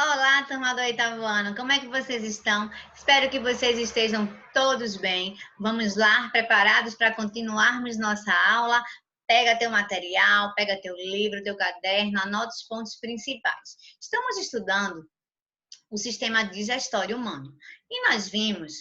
Olá, turma do oitavo ano, como é que vocês estão? Espero que vocês estejam todos bem. Vamos lá, preparados para continuarmos nossa aula? Pega teu material, pega teu livro, teu caderno, anota os pontos principais. Estamos estudando o sistema digestório humano e nós vimos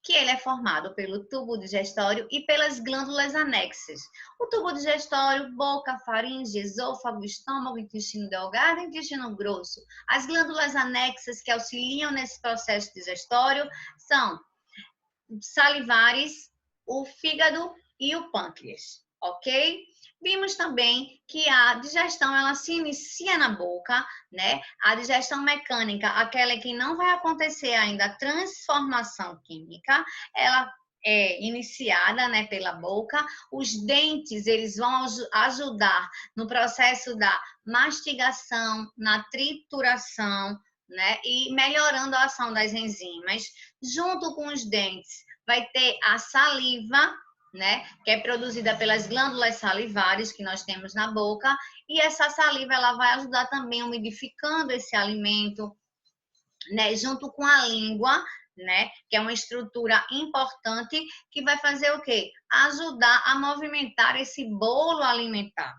que ele é formado pelo tubo digestório e pelas glândulas anexas. O tubo digestório, boca, faringe, esôfago, estômago, intestino delgado e intestino grosso. As glândulas anexas que auxiliam nesse processo digestório são salivares, o fígado e o pâncreas, ok? Vimos também que a digestão, ela se inicia na boca, né? A digestão mecânica, aquela que não vai acontecer ainda a transformação química, ela é iniciada, né, pela boca. Os dentes, eles vão ajudar no processo da mastigação, na trituração, né? E melhorando a ação das enzimas. Junto com os dentes, vai ter a saliva, né, que é produzida pelas glândulas salivares que nós temos na boca, e essa saliva ela vai ajudar também umidificando esse alimento, né, junto com a língua, né, que é uma estrutura importante que vai fazer o quê? Ajudar a movimentar esse bolo alimentar,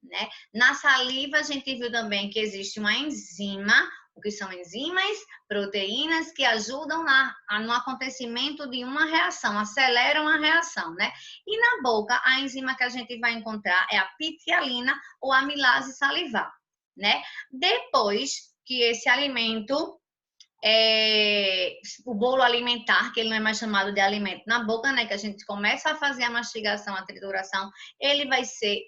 né? Na saliva a gente viu também que existe uma enzima. O que são enzimas? Proteínas que ajudam no acontecimento de uma reação, aceleram a reação, né? E na boca, a enzima que a gente vai encontrar é a pitialina ou amilase salivar, né? Depois que esse alimento, o bolo alimentar, que ele não é mais chamado de alimento na boca, né? Que a gente começa a fazer a mastigação, a trituração, ele vai ser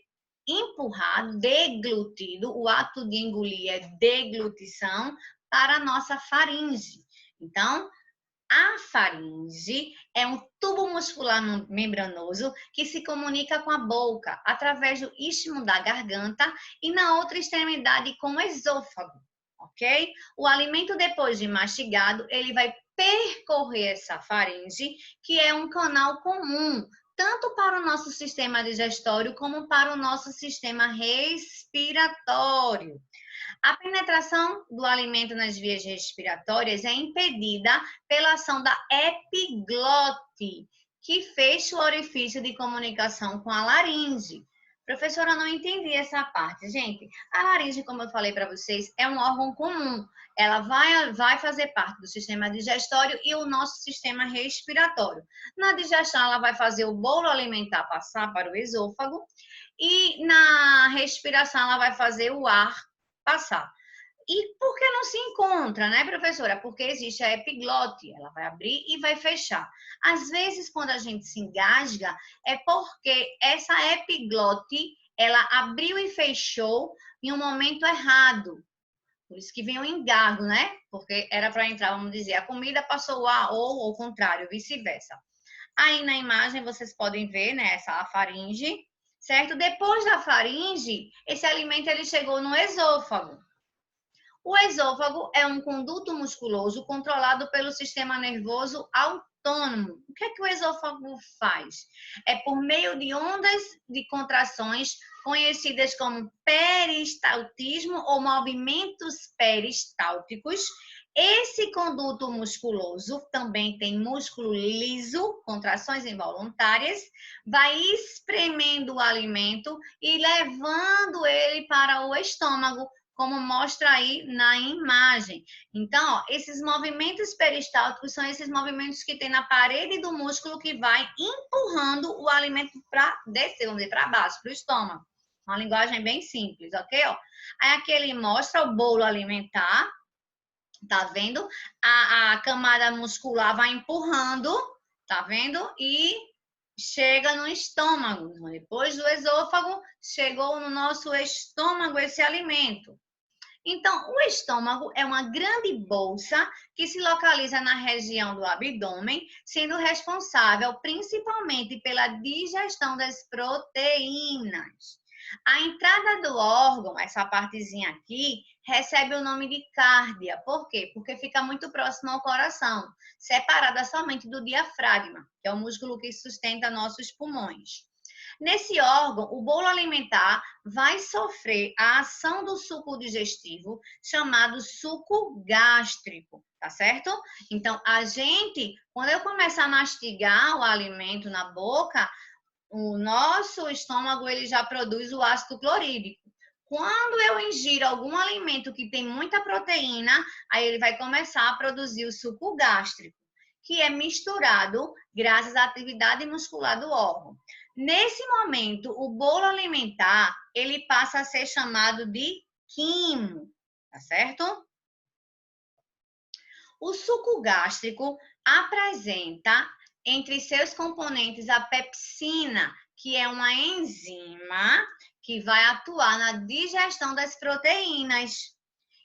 empurrado, deglutido, o ato de engolir é deglutição, para a nossa faringe. Então, a faringe é um tubo muscular membranoso que se comunica com a boca através do istmo da garganta e na outra extremidade com o esôfago, ok? O alimento, depois de mastigado, ele vai percorrer essa faringe, que é um canal comum tanto para o nosso sistema digestório como para o nosso sistema respiratório. A penetração do alimento nas vias respiratórias é impedida pela ação da epiglote, que fecha o orifício de comunicação com a laringe. Professora, eu não entendi essa parte. Gente, a laringe, como eu falei para vocês, é um órgão comum. Ela vai fazer parte do sistema digestório e o nosso sistema respiratório. Na digestão, ela vai fazer o bolo alimentar passar para o esôfago e na respiração, ela vai fazer o ar passar. E por que não se encontra, né, professora? Porque existe a epiglote, ela vai abrir e vai fechar. Às vezes, quando a gente se engasga, é porque essa epiglote, ela abriu e fechou em um momento errado. Por isso que vem o engasgo, né? Porque era para entrar, vamos dizer, a comida passou o ar, ou ao contrário, vice-versa. Aí na imagem vocês podem ver, né, a faringe, certo? Depois da faringe, esse alimento ele chegou no esôfago. O esôfago é um conduto musculoso controlado pelo sistema nervoso autônomo. O que é que o esôfago faz? É por meio de ondas de contrações conhecidas como peristaltismo ou movimentos peristálticos. Esse conduto musculoso também tem músculo liso, contrações involuntárias, vai espremendo o alimento e levando ele para o estômago, como mostra aí na imagem. Então, ó, esses movimentos peristálticos são esses movimentos que tem na parede do músculo que vai empurrando o alimento para descer, vamos dizer, para baixo, para o estômago. Uma linguagem bem simples, ok? Ó. Aí aqui ele mostra o bolo alimentar, tá vendo? A camada muscular vai empurrando, tá vendo? E chega no estômago. Depois do esôfago, chegou no nosso estômago esse alimento. Então, o estômago é uma grande bolsa que se localiza na região do abdômen, sendo responsável principalmente pela digestão das proteínas. A entrada do órgão, essa partezinha aqui, recebe o nome de cárdia. Por quê? Porque fica muito próximo ao coração, separada somente do diafragma, que é o músculo que sustenta nossos pulmões. Nesse órgão, o bolo alimentar vai sofrer a ação do suco digestivo, chamado suco gástrico, tá certo? Então, quando eu começar a mastigar o alimento na boca, o nosso estômago ele já produz o ácido clorídrico. Quando eu ingiro algum alimento que tem muita proteína, aí ele vai começar a produzir o suco gástrico, que é misturado graças à atividade muscular do órgão. Nesse momento, o bolo alimentar, ele passa a ser chamado de quimo, tá certo? O suco gástrico apresenta entre seus componentes a pepsina, que é uma enzima que vai atuar na digestão das proteínas.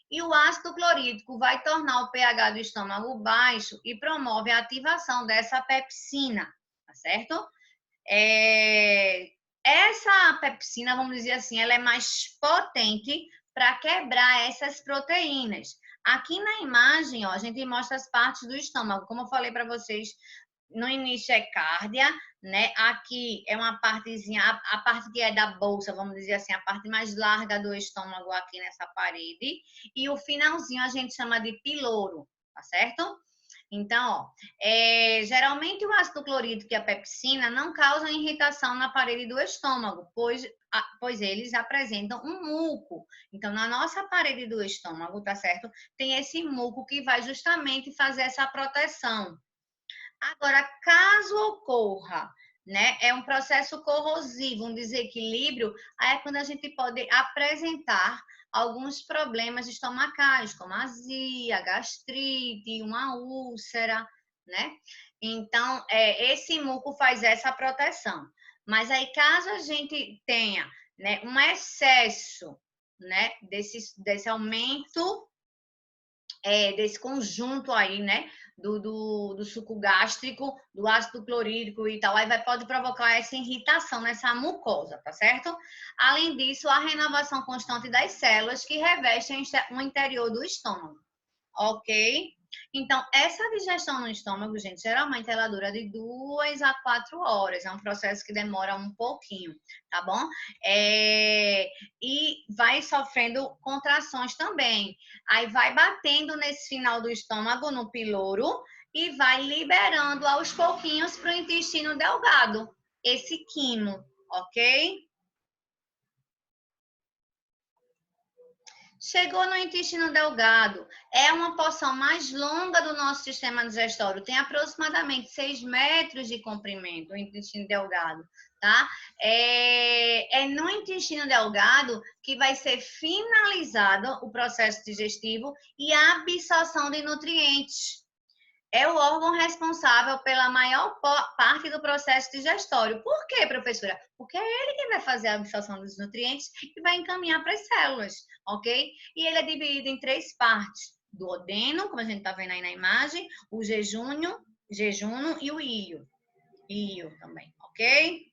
E o ácido clorídrico vai tornar o pH do estômago baixo e promove a ativação dessa pepsina, tá certo? Essa pepsina, vamos dizer assim, ela é mais potente para quebrar essas proteínas. Aqui na imagem, ó, a gente mostra as partes do estômago. Como eu falei para vocês, no início é cárdia, né? Aqui é uma partezinha, a parte que é da bolsa, vamos dizer assim, a parte mais larga do estômago aqui nessa parede. E o finalzinho a gente chama de piloro, tá certo? Então, ó, geralmente o ácido clorídrico e a pepsina não causam irritação na parede do estômago, pois eles apresentam um muco. Então, na nossa parede do estômago, tá certo? Tem esse muco que vai justamente fazer essa proteção. Agora, caso ocorra, né, é um processo corrosivo, um desequilíbrio, aí é quando a gente pode apresentar alguns problemas estomacais, como azia, gastrite, uma úlcera, né? Então, esse muco faz essa proteção. Mas aí, caso a gente tenha, né, um excesso, né, desse aumento desse conjunto aí, né? Do suco gástrico, do ácido clorídrico e tal, aí pode provocar essa irritação nessa mucosa, tá certo? Além disso, a renovação constante das células que revestem o interior do estômago, ok? Então, essa digestão no estômago, gente, geralmente ela dura de 2 a 4 horas. É um processo que demora um pouquinho, tá bom? E vai sofrendo contrações também. Aí vai batendo nesse final do estômago, no piloro, e vai liberando aos pouquinhos para o intestino delgado, esse quimo, ok? Chegou no intestino delgado, é uma porção mais longa do nosso sistema digestório, tem aproximadamente 6 metros de comprimento, o intestino delgado, tá? É no intestino delgado que vai ser finalizado o processo digestivo e a absorção de nutrientes. É o órgão responsável pela maior parte do processo digestório. Por quê, professora? Porque é ele que vai fazer a absorção dos nutrientes e vai encaminhar para as células, ok? E ele é dividido em 3 partes: duodeno, como a gente está vendo aí na imagem, o jejúnio e o íleo. Íleo também, ok?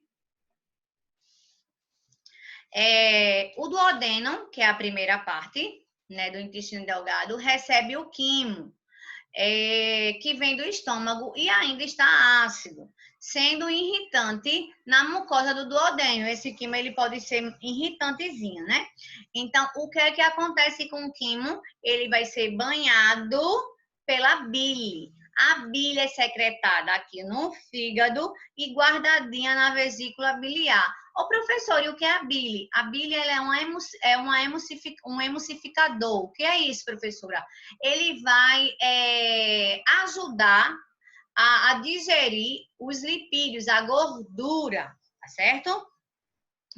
O duodeno, que é a primeira parte, né, do intestino delgado, recebe o quimo, que vem do estômago e ainda está ácido, sendo irritante na mucosa do duodeno. Esse quimo ele pode ser irritantezinho, né? Então, o que é que acontece com o quimo? Ele vai ser banhado pela bile. A bile é secretada aqui no fígado e guardadinha na vesícula biliar. Ô, professor, e o que é a bile? A bile ela um emulsificador. O que é isso, professora? Ele vai ajudar a digerir os lipídios, a gordura, tá certo?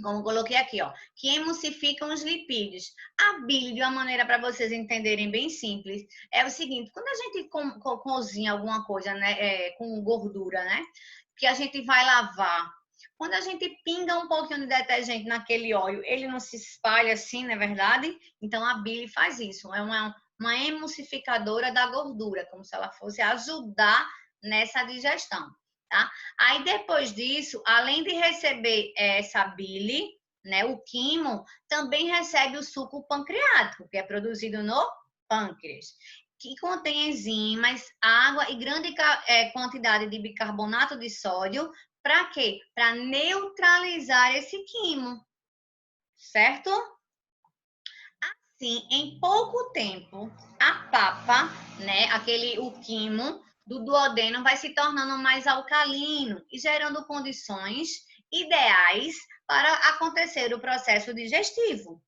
Como coloquei aqui, ó, que emulsificam os lipídios. A bile, de uma maneira para vocês entenderem bem simples, é o seguinte: quando a gente cozinha alguma coisa, né, com gordura, né, que a gente vai lavar, Quando a gente pinga um pouquinho de detergente naquele óleo, ele não se espalha assim, não é verdade? Então a bile faz isso, é uma emulsificadora da gordura, como se ela fosse ajudar nessa digestão, tá? Aí depois disso, além de receber essa bile, né, o quimo, também recebe o suco pancreático, que é produzido no pâncreas, que contém enzimas, água e grande quantidade de bicarbonato de sódio. Para quê? Para neutralizar esse quimo, certo? Sim, em pouco tempo, a papa, né, o quimo do duodeno vai se tornando mais alcalino e gerando condições ideais para acontecer o processo digestivo.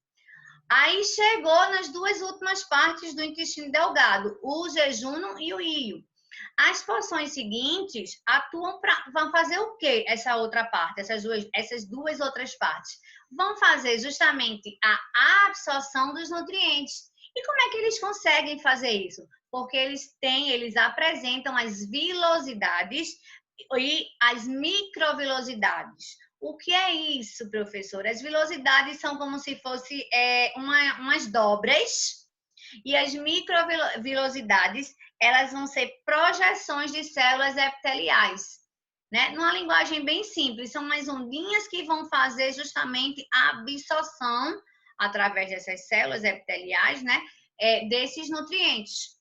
Aí chegou nas duas últimas partes do intestino delgado, o jejum e o ío. As porções seguintes vão fazer o quê? Essa outra parte, essas duas outras partes vão fazer justamente a absorção dos nutrientes. E como é que eles conseguem fazer isso? Porque eles apresentam as vilosidades e as microvilosidades. O que é isso, professor? As vilosidades são como se fosse umas dobras, e as microvilosidades elas vão ser projeções de células epiteliais, né? Numa linguagem bem simples, são umas ondinhas que vão fazer justamente a absorção através dessas células epiteliais, né? Desses nutrientes.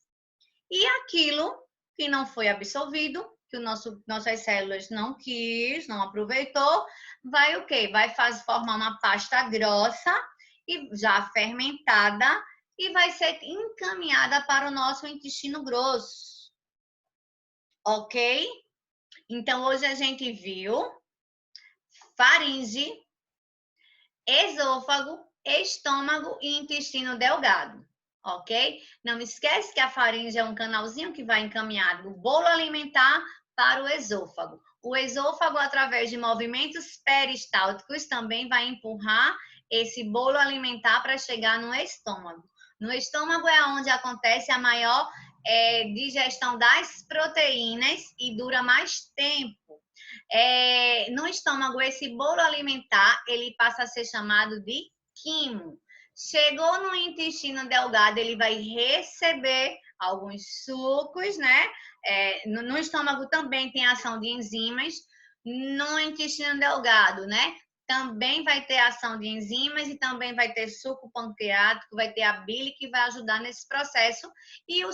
E aquilo que não foi absorvido, que nossas células não quis, não aproveitou, vai o quê? Vai formar uma pasta grossa e já fermentada e vai ser encaminhada para o nosso intestino grosso. Ok? Então, hoje a gente viu faringe, esôfago, estômago e intestino delgado. Ok? Não esquece que a faringe é um canalzinho que vai encaminhar do bolo alimentar para o esôfago. O esôfago, através de movimentos peristálticos, também vai empurrar esse bolo alimentar para chegar no estômago. No estômago é onde acontece a maior digestão das proteínas e dura mais tempo. No estômago, esse bolo alimentar, ele passa a ser chamado de quimo. Chegou no intestino delgado, ele vai receber alguns sucos, né? No estômago também tem ação de enzimas. No intestino delgado, né? Também vai ter ação de enzimas e também vai ter suco pancreático, vai ter a bile que vai ajudar nesse processo. E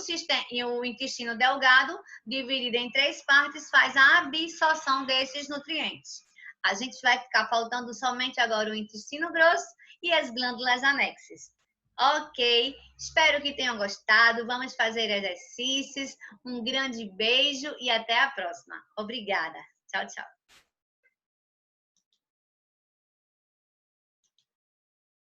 o intestino delgado, dividido em 3 partes, faz a absorção desses nutrientes. A gente vai ficar faltando somente agora o intestino grosso e as glândulas anexas. Ok, espero que tenham gostado. Vamos fazer exercícios. Um grande beijo e até a próxima. Obrigada. Tchau, tchau.